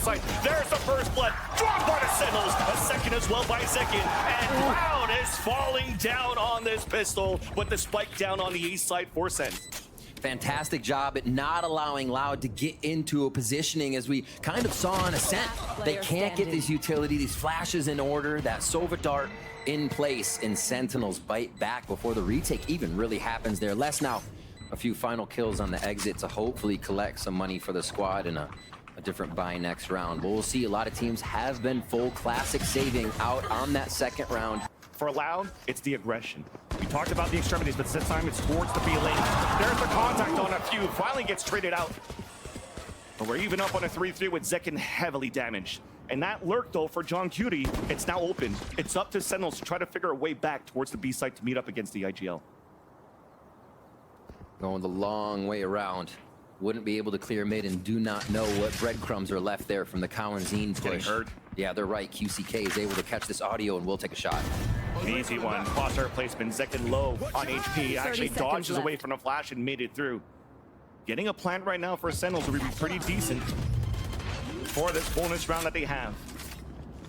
site. There's the first blood. Dropped by the Sentinels. A second as well by Second. And Cloud is falling down on this pistol, but the spike down on the east side for Sen. Fantastic job at not allowing Loud to get into a positioning, as we kind of saw on Ascent. They can't get this utility, these flashes in order, that Sova dart in place, and Sentinels bite back before the retake even really happens there. Less now, a few final kills on the exit to hopefully collect some money for the squad in a different buy next round. But we'll see, a lot of teams have been full classic saving out on that second round. For Loud, it's the aggression. We talked about the extremities, but this time it's towards the B lane. There's the contact on a few, finally gets traded out. But we're even up on a 3-3 with Zekin heavily damaged. And that lurk, though, for John Cutie, it's now open. It's up to Sentinels to try to figure a way back towards the B site to meet up against the IGL. Going the long way around. Wouldn't be able to clear mid and do not know what breadcrumbs are left there from the Cowanzine push. Getting hurt. Yeah, they're right. QCK is able to catch this audio and will take a shot. Easy one. Foster replacement. Zekin low on HP. Actually dodges away from the flash and made it through. Getting a plant right now for Sentinels would be pretty decent for this bonus round that they have.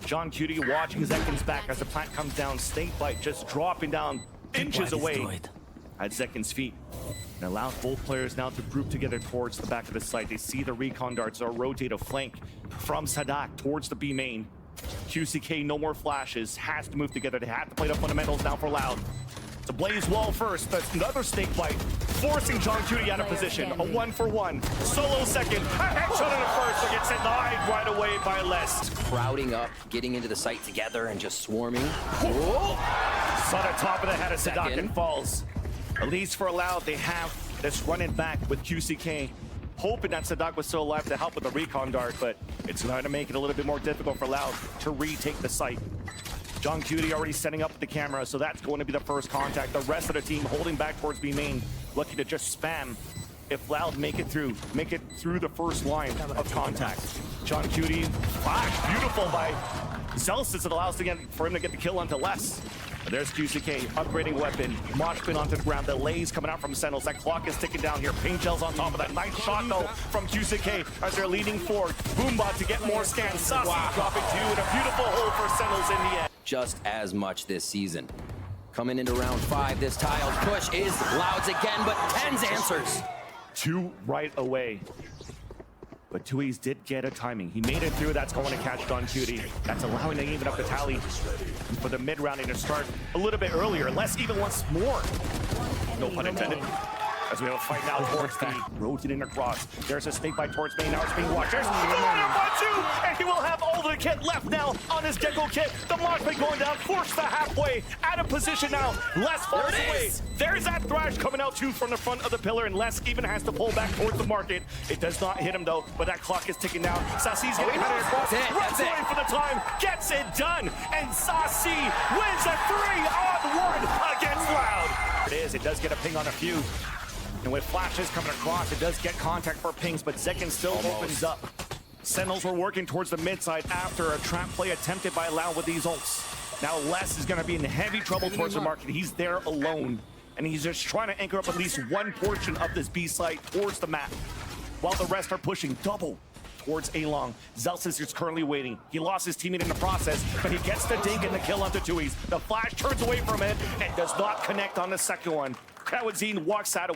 John Cutie watching Zekin's back as the plant comes down. Snake bite just dropping down inches away at Zekin's feet. And allows both players now to group together towards the back of the site. They see the recon darts or rotate a flank from Sadak towards the B main. QCK, no more flashes, has to move together. They have to play the fundamentals now for Loud. It's a blaze wall first. That's another snake bite, forcing John Cutie out of position. A 1-for-1. Solo second. A headshot in the first, but gets denied right away by Les. Crowding up, getting into the site together and just swarming. Whoa! Saw the top of the head of Sadak and falls. At least for Loud, they have this running back with QCK. Hoping that Sadak was still alive to help with the recon dart, but it's going to make it a little bit more difficult for Loud to retake the site. John Cutie already setting up the camera, so that's going to be the first contact. The rest of the team holding back towards B main, looking to just spam. If Loud make it through the first line of contact. John Cutie, flash, beautiful by Zelsis. It allows for him to get the kill onto Les. There's QCK, upgrading weapon, mosh pin onto the ground, the lays coming out from Sentinels. That clock is ticking down here. Paint gels on top of that. Nice shot though from QCK as they're leading forward. Boombot to get more scans. Sassy dropping two, and a beautiful hole for Sentinels in the end. Just as much this season. Coming into round 5, this Tiles push is Loud's again, but Ten's answers. 2 right away. But Tui's did get a timing. He made it through. That's going to catch John Cutie. That's allowing to even up the tally for the mid-rounding to start a little bit earlier. Less even once more. No pun intended. As we have a fight now towards the rotating across. There's a snake bite towards main. Now it's being watched. There's Thor, and he will have all the kit left now on his Gecko kit. The launch pad going down, forced to halfway, out of position now. Les falls away. There's that thrash coming out too from the front of the pillar, and Les even has to pull back towards the market. It does not hit him though, but that clock is ticking down. Sassy's getting better across. Runs away for the time, gets it done, and Sassy wins a 3-on-1 against Loud. It is. It does get a ping on a few. And with flashes coming across, it does get contact for pings, but Zekin still opens up. Sentinels were working towards the mid side after a trap play attempted by Loud with these ults. Now Les is going to be in heavy trouble towards the market. He's there alone, and he's just trying to anchor up at least one portion of this B site towards the map, while the rest are pushing double towards A-Long. Zelsis is currently waiting. He lost his teammate in the process, but he gets the dink and the kill onto Tui's. The flash turns away from it and does not connect on the second one. Kawadzine walks out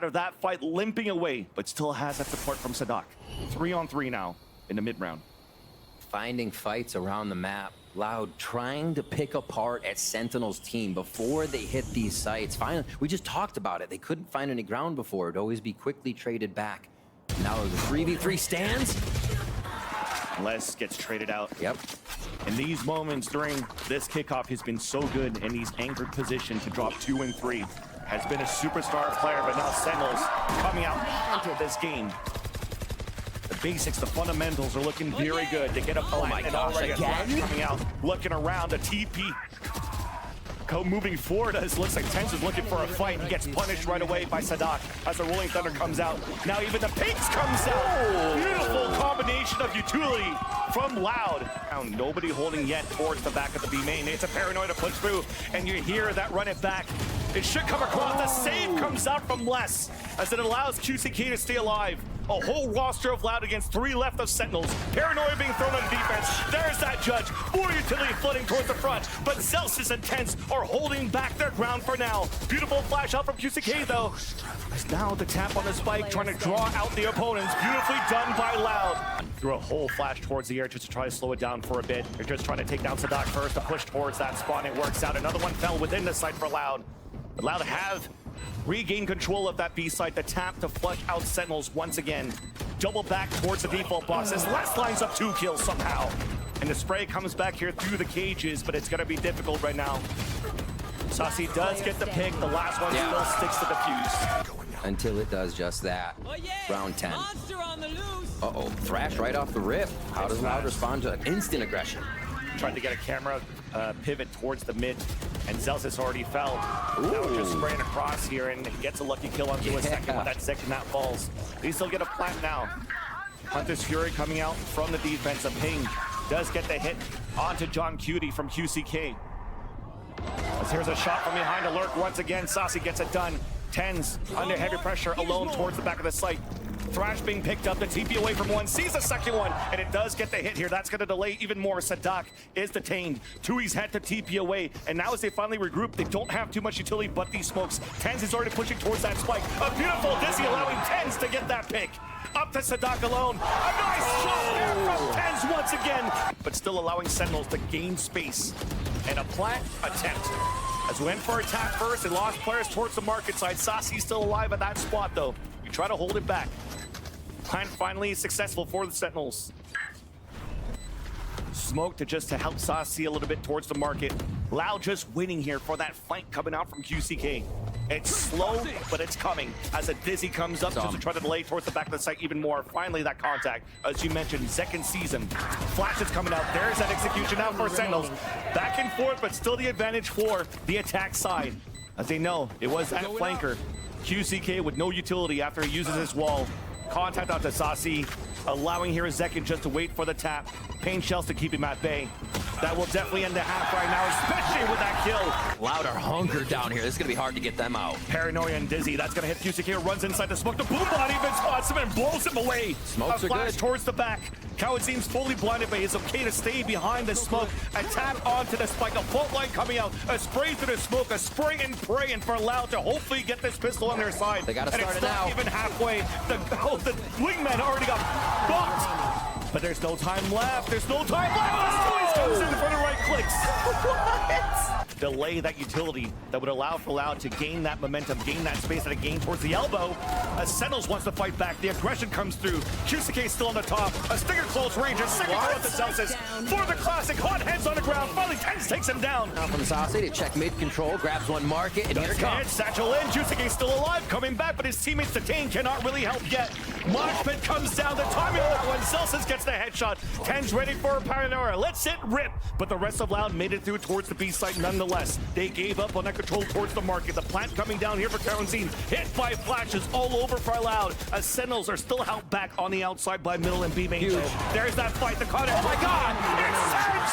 of that fight, limping away, but still has that support from Sadak. 3-on-3 now in the mid-round. Finding fights around the map. Loud trying to pick apart at Sentinel's team before they hit these sites. Finally, we just talked about it. They couldn't find any ground before. It'd always be quickly traded back. Now the 3v3 stands. Les gets traded out. Yep. In these moments during this kickoff, he's been so good in these anchored positions to drop 2 and 3. Has been a superstar player, but now Sentinels coming out into this game. The basics, the fundamentals are looking very good. They get a plant, oh my gosh, again? Coming out, looking around, a TP. Moving forward, as looks like Tenz is looking for a fight. He gets punished right away by Sadak as the Rolling Thunder comes out. Now even the Pinks comes out. Beautiful combination of utility from Loud. Now nobody holding yet towards the back of the B main. It's a paranoid to push through, and you hear that run it back. It should come across. The save comes out from Les as it allows QCK to stay alive. A whole roster of Loud against 3 left of Sentinels. Paranoia being thrown on defense. There's that Judge. More utility flooding towards the front. But Zelsis and Tense are holding back their ground for now. Beautiful flash out from QCK though. As now the tap on the spike trying to draw out the opponents. Beautifully done by Loud. Threw a whole flash towards the air just to try to slow it down for a bit. They're just trying to take down Sadak first to push towards that spot. And it works out. Another one fell within the site for Loud. But Loud have regain control of that B site. The tap to flush out Sentinels once again. Double back towards the default box as Les lines up 2 kills somehow. And the spray comes back here through the cages, but it's going to be difficult right now. Saucy does get the pick. The last one still sticks to the fuse. Until it does just that. Round 10. Uh-oh, Thrash right off the rip. How does Loud respond to instant aggression? Trying to get a camera pivot towards the mid, and Zelsis already fell. Now just spraying across here, and gets a lucky kill onto a second with that second that falls. They still get a plant now. Hunter's Fury coming out from the defense. A ping does get the hit onto John Cutie from QCK. As here's a shot from behind to lurk once again. Saucy gets it done. Tens under heavy pressure alone towards the back of the site. Thrash being picked up, the TP away from one, sees the second one, and it does get the hit here. That's going to delay even more. Sadak is detained. Tui's had to TP away, and now as they finally regroup, they don't have too much utility but these smokes. Tens is already pushing towards that spike. A beautiful Dizzy allowing Tens to get that pick. Up to Sadak alone. A nice shot there from Tens once again, but still allowing Sentinels to gain space. And a plant attempt. As we went for a tap first, they lost players towards the market side. Saucy's still alive at that spot though. You try to hold it back. Plant finally successful for the Sentinels. Smoke to help Saucy a little bit towards the market. Loud just waiting here for that flank coming out from QCK. It's slow, but it's coming. As a Dizzy comes up just to try to delay towards the back of the site even more. Finally, that contact. As you mentioned, Zekin sees him. Flash is coming out. There's that execution now for Sentinels. Back and forth, but still the advantage for the attack side. As they know, it was that flanker. QCK with no utility after he uses his wall. Contact out to Saucy, allowing here Zekin just to wait for the tap. Pain shells to keep him at bay. That will definitely end the half right now, especially with that kill. Loud are hunkered down here. This is going to be hard to get them out. Paranoia and Dizzy. That's going to hit QCK. Runs inside the smoke. The boom body even spots him and blows him away. Smokes a are flash good. towards the back. Coward seems fully blinded, but it's okay to stay behind the smoke. A tap onto the spike. A fault line coming out. A spray through the smoke. A spray and praying for Loud to hopefully get this pistol on their side. They got to start it now. Even halfway. The wingman already got blocked. But there's no time left. There's no time left. Comes in for the right clicks. What? Delay that utility that would allow for Loud to gain that momentum, gain that space that it gained towards the elbow. As Sentinels wants to fight back, the aggression comes through. QCK still on the top. A stinger close range. A second throw at the Celsius for the classic. Hot heads on the ground. Finally, Tens takes him down. Now from Saucy to check mid control, grabs one market, and here it comes. Satchel in. QCK still alive, coming back, but his teammates detained cannot really help yet. Moshpit comes down. The timing of when Celsius gets the headshot. Tens ready for a Paranoia. Let's it rip. But the rest of Loud made it through towards the B site nonetheless. They gave up on that control towards the market. The plant coming down here for Karanzine. Hit by flashes all over for Loud. As Sentinels are still held back on the outside by middle and B main. There's that fight. The contact. Oh my God!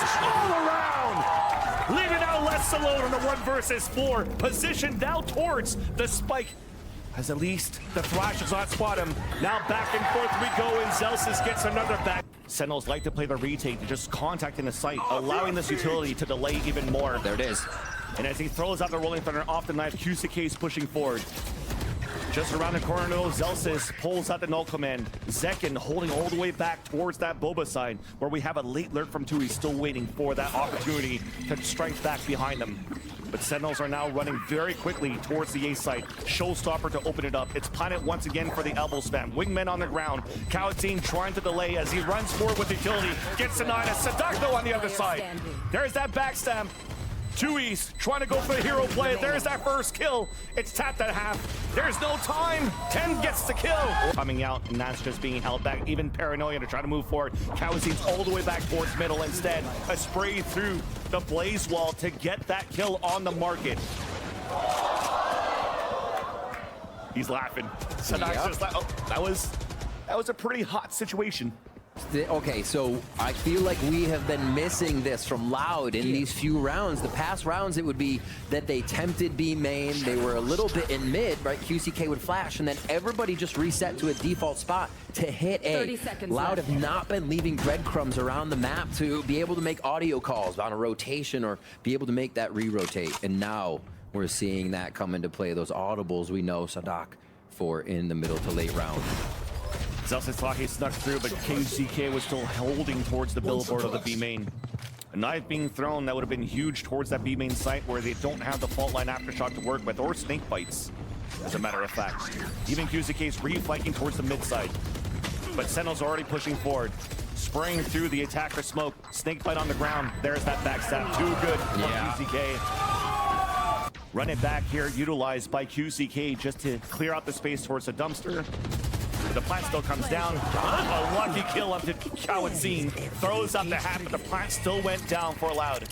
It's all around! Leaving out Les alone on the 1 versus 4. Positioned now towards the spike. As at least the Thrash does not spot him. Now back and forth we go, and Zelsis gets another back. Sentinels like to play the retake, to just contact in the site, allowing this utility to delay even more. There it is. And as he throws out the Rolling Thunder off the knife, QCK is pushing forward. Just around the corner, though, Zelsis pulls out the null command. Zekin holding all the way back towards that Boba side, where we have a late lurk from Tui, still waiting for that opportunity to strike back behind them. But Sentinels are now running very quickly towards the A site. Showstopper to open it up. It's Planet once again for the elbow spam. Wingmen on the ground. Cowardine trying to delay as he runs forward with utility. Gets denied. Sadako on the other side. There's that backstab. Tui's trying to go for the hero play. There's that first kill. It's tapped at half. There's no time. 10 gets the kill. Coming out, and that's just being held back. Even Paranoia to try to move forward. Kawazine's all the way back towards middle. Instead, a spray through the blaze wall to get that kill on the market. He's laughing. Sadak's just like, oh, that was a pretty hot situation. Okay, so I feel like we have been missing this from Loud in these few rounds. The past rounds, it would be that they tempted B main, they were a little bit in mid, right? QCK would flash, and then everybody just reset to a default spot to hit A. 30 seconds Loud left. have not been leaving breadcrumbs around the map to be able to make audio calls on a rotation or be able to make that re-rotate. And now we're seeing that come into play. Those audibles we know Sadak for in the middle to late round. Zelsis snuck through, but KUCK was still holding towards the billboard of the B main. A knife being thrown that would have been huge towards that B main site where they don't have the fault line aftershock to work with, or snake bites, as a matter of fact. Even QCK is reflanking towards the mid side, but Sentinels already pushing forward, spraying through the attacker smoke. Snake bite on the ground. There's that backstab. Too good for QCK. Run it back here, utilized by QCK just to clear out the space towards the dumpster. The plant still comes down. A lucky kill up to Kawadzine. Throws up the hat, but the plant still went down for Loud.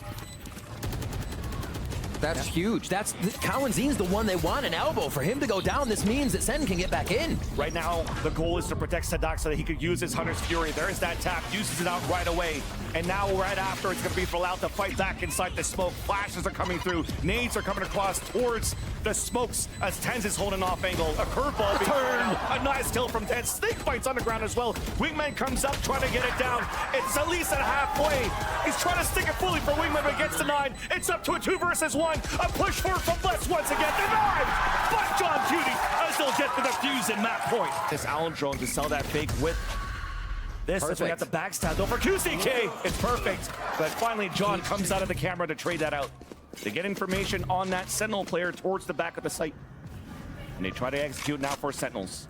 That's huge. Kawanzine's the one they want an elbow. For him to go down, this means that Sen can get back in. Right now, the goal is to protect Sadak so that he could use his Hunter's Fury. There's that tap, uses it out right away. And now right after, it's going to be for Loud to fight back inside the smoke. Flashes are coming through. Nades are coming across towards the smokes as Tenz is holding off angle. A curveball turn. A nice kill from Tenz. Snake bites on the ground as well. Wingman comes up trying to get it down. It's at least at halfway. He's trying to stick it fully for Wingman, but gets denied. It's up to a 2 versus 1. A push forward from Bless once again. Denied by John Cutie as they'll get to the fuse in map point. This Allen drone to sell that fake with this. As we got the backstab though for QCK. It's perfect. But finally, John comes out of the camera to trade that out. They get information on that Sentinel player towards the back of the site. And they try to execute now for Sentinels.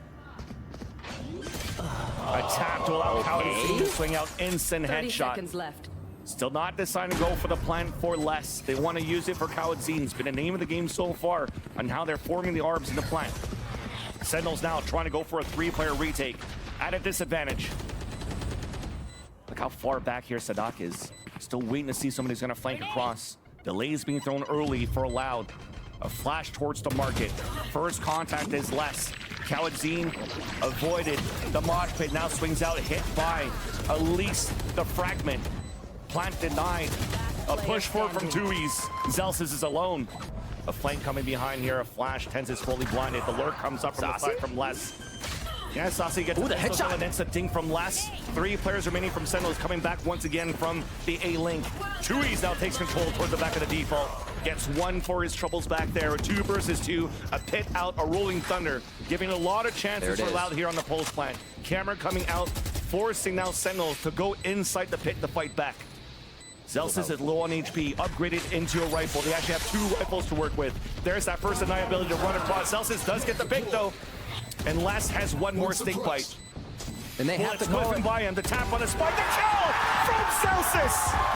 A tap to allow Kawadzine to swing out instant 30 headshot. seconds left. Still not deciding to go for the plan for less. They want to use it for Kawadzine. It's been a name of the game so far on how they're forming the arbs in the plant. Sentinels now trying to go for a 3-player retake at a disadvantage. Look how far back here Sadak is. Still waiting to see somebody's going to flank across. Delays being thrown early for Loud. A flash towards the market. First contact is less. Kawadzine avoided the mosh pit. Now swings out, hit by at least the fragment. Plant denied. A push forward from Tui's. Zelsis is alone. A flank coming behind here. A flash. Tenz is fully blinded. The lurk comes up from the side from Les. Yeah, Saucy gets the headshot. An instant ding from Les. 3 players remaining from Sentinels coming back once again from the A-Link. Tui's now takes control toward the back of the default. Gets 1 for his troubles back there. A 2 versus 2. A pit out, a rolling thunder. Giving a lot of chances for Loud here on the post plant. Camera coming out, forcing now Sentinels to go inside the pit to fight back. Zelsis is low on HP, upgraded into a rifle. They actually have 2 rifles to work with. There's that first deniability to run across. Zelsis does get the pick though. And Les has 1 more snake bite. And they have to whipping by him. The tap on the spike. The kill from Zelsis!